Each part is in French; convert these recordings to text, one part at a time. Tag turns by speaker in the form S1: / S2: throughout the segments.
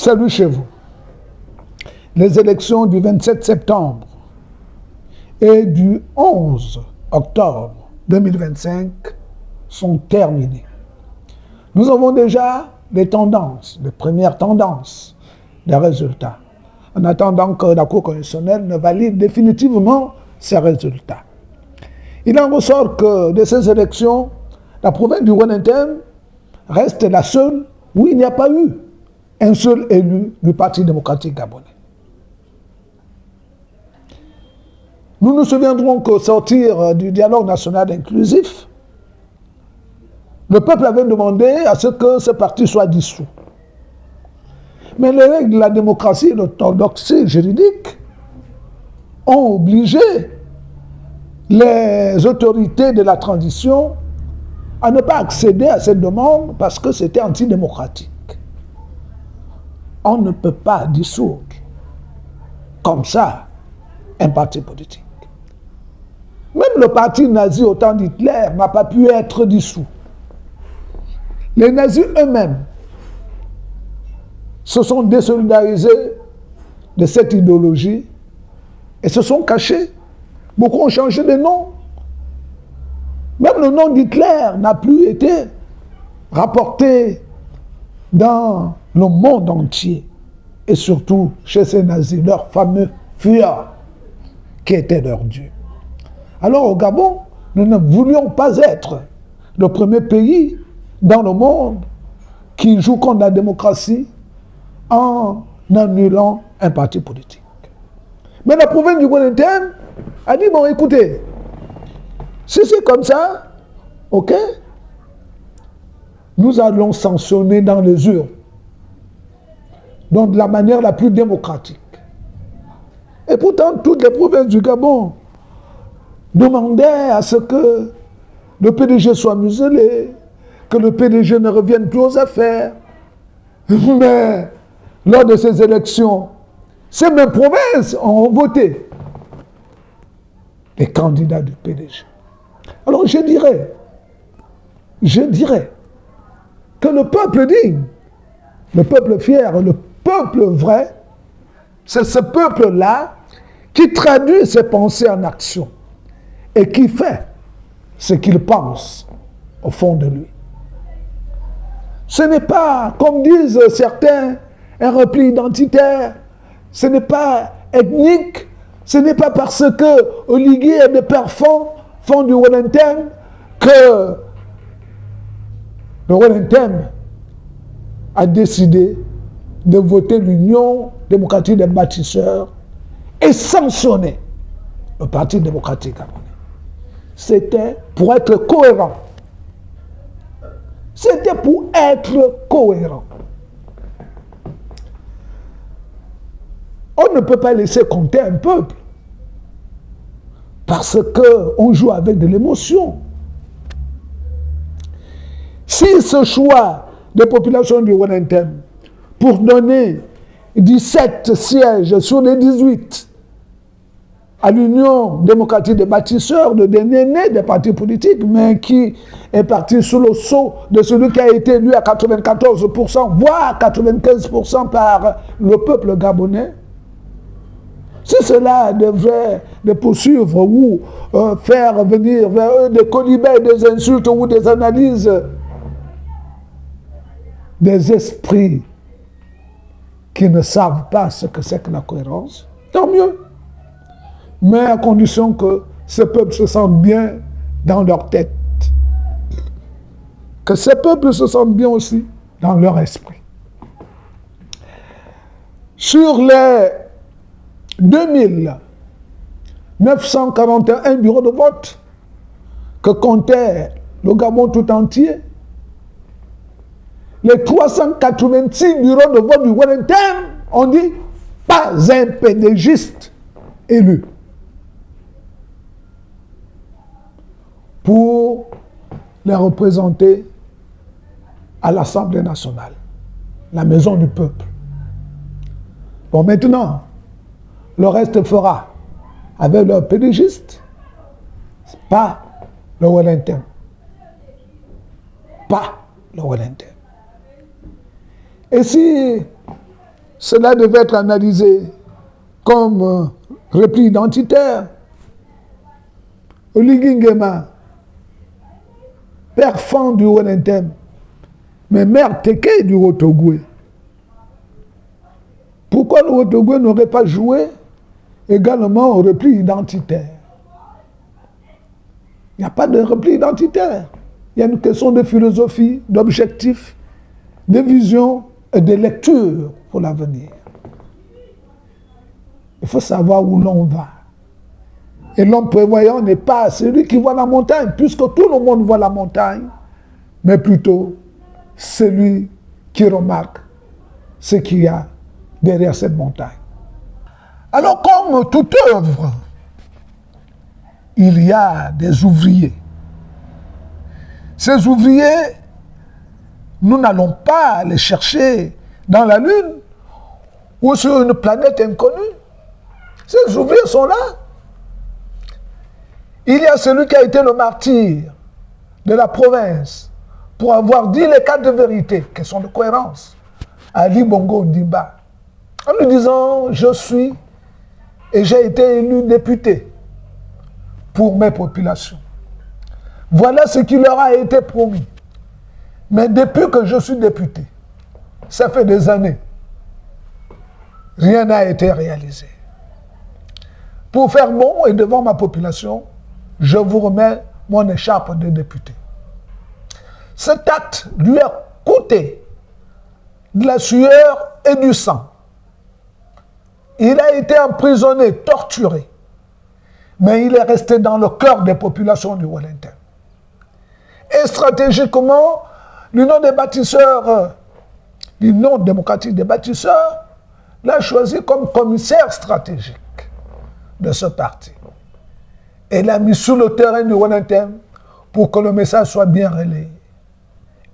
S1: Salut chez vous. Les élections du 27 septembre et du 11 octobre 2025 sont terminées. Nous avons déjà les tendances, les premières tendances des résultats, en attendant que la Cour constitutionnelle ne valide définitivement ces résultats. Il en ressort que de ces élections, la province du Wellington reste la seule où il n'y a pas eu un seul élu du Parti démocratique gabonais. Nous nous souviendrons qu'au sortir du dialogue national inclusif, le peuple avait demandé à ce que ce parti soit dissous. Mais les règles de la démocratie et de l'orthodoxie juridique ont obligé les autorités de la transition à ne pas accéder à cette demande parce que c'était antidémocratique. On ne peut pas dissoudre comme ça un parti politique. Même le parti nazi au temps d'Hitler n'a pas pu être dissous. Les nazis eux-mêmes se sont désolidarisés de cette idéologie et se sont cachés. Beaucoup ont changé de nom. Même le nom d'Hitler n'a plus été rapporté dans le monde entier. Et surtout chez ces nazis, leur fameux Führer, qui était leur Dieu. Alors au Gabon, nous ne voulions pas être le premier pays dans le monde qui joue contre la démocratie en annulant un parti politique. Mais la province du Wellington a dit, bon écoutez, si c'est comme ça, ok, nous allons sanctionner dans les urnes, donc de la manière la plus démocratique. Et pourtant, toutes les provinces du Gabon demandaient à ce que le PDG soit muselé, que le PDG ne revienne plus aux affaires. Mais lors de ces élections, ces mêmes provinces ont voté les candidats du PDG. Alors je dirais que le peuple digne, le peuple fier, le peuple vrai, c'est ce peuple-là qui traduit ses pensées en action et qui fait ce qu'il pense au fond de lui. Ce n'est pas, comme disent certains, un repli identitaire, ce n'est pas ethnique, ce n'est pas parce que Oligui et de Perfond font du Wellington que le Wellington a décidé de voter l'Union démocratique des bâtisseurs et sanctionner le Parti démocratique gabonais. C'était pour être cohérent. C'était pour être cohérent. On ne peut pas laisser compter un peuple parce qu'on joue avec de l'émotion. Si ce choix des populations du Wellington pour donner 17 sièges sur les 18 à l'Union démocratique des bâtisseurs, le dernier né des partis politiques, mais qui est parti sous le sceau de celui qui a été élu à 94%, voire 95% par le peuple gabonais. Si cela devrait les poursuivre ou faire venir vers eux des colibets, des insultes ou des analyses des esprits qui ne savent pas ce que c'est que la cohérence, tant mieux. Mais à condition que ce peuple se sente bien dans leur tête. Que ce peuple se sente bien aussi dans leur esprit. Sur les 2941 bureaux de vote que comptait le Gabon tout entier, les 386 bureaux de vote du Wellington ont dit pas un pédégiste élu pour les représenter à l'Assemblée nationale, la maison du peuple. Bon, maintenant, le reste fera avec leur pédégiste, pas le Wellington. Pas le Wellington. Et si cela devait être analysé comme repli identitaire. Oligui Nguema, père fan du Wellington, mais mère Teke du Rotogwe. Pourquoi le Rotogwe n'aurait pas joué également au repli identitaire? Il n'y a pas de repli identitaire. Il y a une question de philosophie, d'objectif, de vision et de lecture pour l'avenir. Il faut savoir où l'on va. Et l'homme prévoyant n'est pas celui qui voit la montagne, puisque tout le monde voit la montagne, mais plutôt celui qui remarque ce qu'il y a derrière cette montagne. Alors, comme toute œuvre, il y a des ouvriers. Ces ouvriers, nous n'allons pas les chercher dans la Lune ou sur une planète inconnue. Ces ouvriers sont là. Il y a celui qui a été le martyr de la province pour avoir dit les quatre vérités, question de cohérence, Ali Bongo Ondimba, en lui disant « Je suis et j'ai été élu député pour mes populations. Voilà ce qui leur a été promis. Mais depuis que je suis député, ça fait des années, rien n'a été réalisé. Pour faire bon et devant ma population, je vous remets mon écharpe de député. » Cet acte lui a coûté de la sueur et du sang. Il a été emprisonné, torturé, mais il est resté dans le cœur des populations du Wellington. Et stratégiquement, l'Union des bâtisseurs, l'Union démocratique des bâtisseurs, l'a choisi comme commissaire stratégique de ce parti. Et l'a mis sur le terrain du Wellington pour que le message soit bien relayé.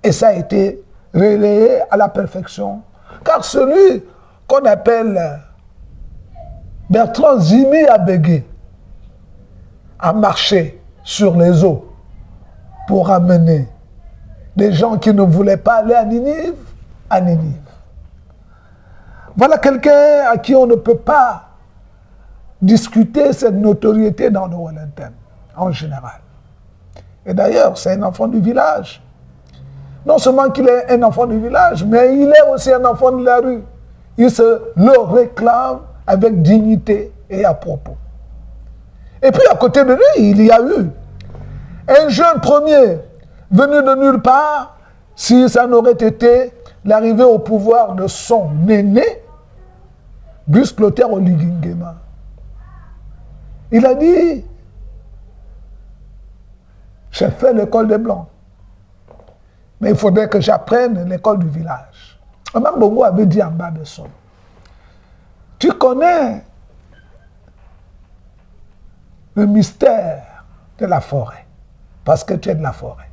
S1: Et ça a été relayé à la perfection. Car celui qu'on appelle Bertrand Zimi Abégué a marché sur les eaux pour amener des gens qui ne voulaient pas aller à Ninive, à Ninive. Voilà quelqu'un à qui on ne peut pas discuter cette notoriété dans le Wellington, en général. Et d'ailleurs, c'est un enfant du village. Non seulement qu'il est un enfant du village, mais il est aussi un enfant de la rue. Il se le réclame avec dignité et à propos. Et puis à côté de lui, il y a eu un jeune premier venu de nulle part, si ça n'aurait été l'arrivée au pouvoir de son aîné, Gus Clotaire Oligui Nguema. Il a dit, j'ai fait l'école des Blancs, mais il faudrait que j'apprenne l'école du village. Omar Bongo avait dit en bas de son, tu connais le mystère de la forêt, parce que tu es de la forêt.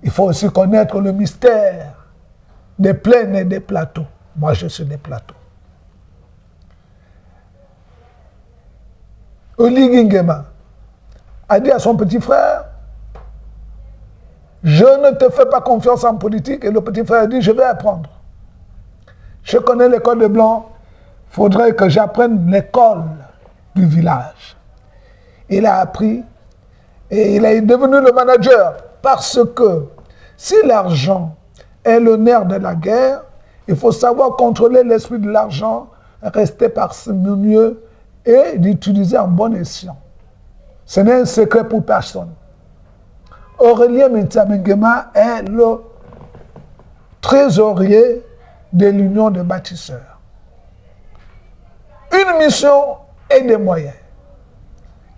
S1: Il faut aussi connaître le mystère des plaines et des plateaux. Moi, je suis des plateaux. Oligui Nguema a dit à son petit frère, je ne te fais pas confiance en politique. Et le petit frère a dit, je vais apprendre. Je connais l'école des Blancs, il faudrait que j'apprenne l'école du village. Il a appris et il est devenu le manager parce que si l'argent est le nerf de la guerre, il faut savoir contrôler l'esprit de l'argent, rester parcimonieux et l'utiliser en bon escient. Ce n'est un secret pour personne. Aurélien Mintsamingue Nguema est le trésorier de l'Union des bâtisseurs. Une mission et des moyens.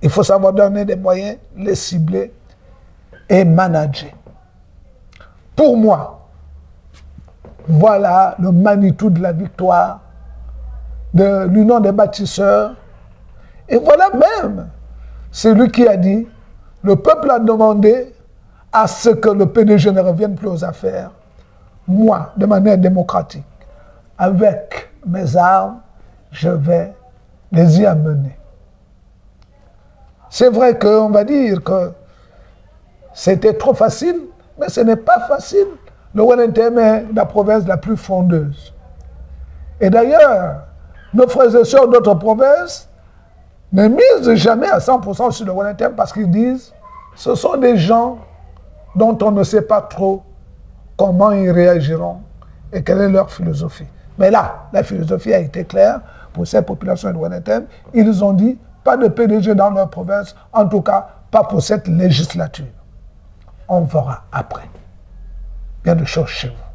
S1: Il faut savoir donner des moyens, les cibler et manager. Pour moi, voilà le Manitou de la victoire de l'Union des bâtisseurs. Et voilà même celui qui a dit, le peuple a demandé à ce que le PDG ne revienne plus aux affaires. Moi, de manière démocratique, avec mes armes, je vais les y amener. C'est vrai qu'on va dire que c'était trop facile, mais ce n'est pas facile. Le Wellington est la province la plus fondeuse. Et d'ailleurs, nos frères et sœurs d'autres provinces ne misent jamais à 100% sur le One parce qu'ils disent ce sont des gens dont on ne sait pas trop comment ils réagiront et quelle est leur philosophie. Mais là, la philosophie a été claire pour ces populations de One. Ils ont dit pas de PDG dans leur province, en tout cas pas pour cette législature. On verra après. Il y a des choses chez vous.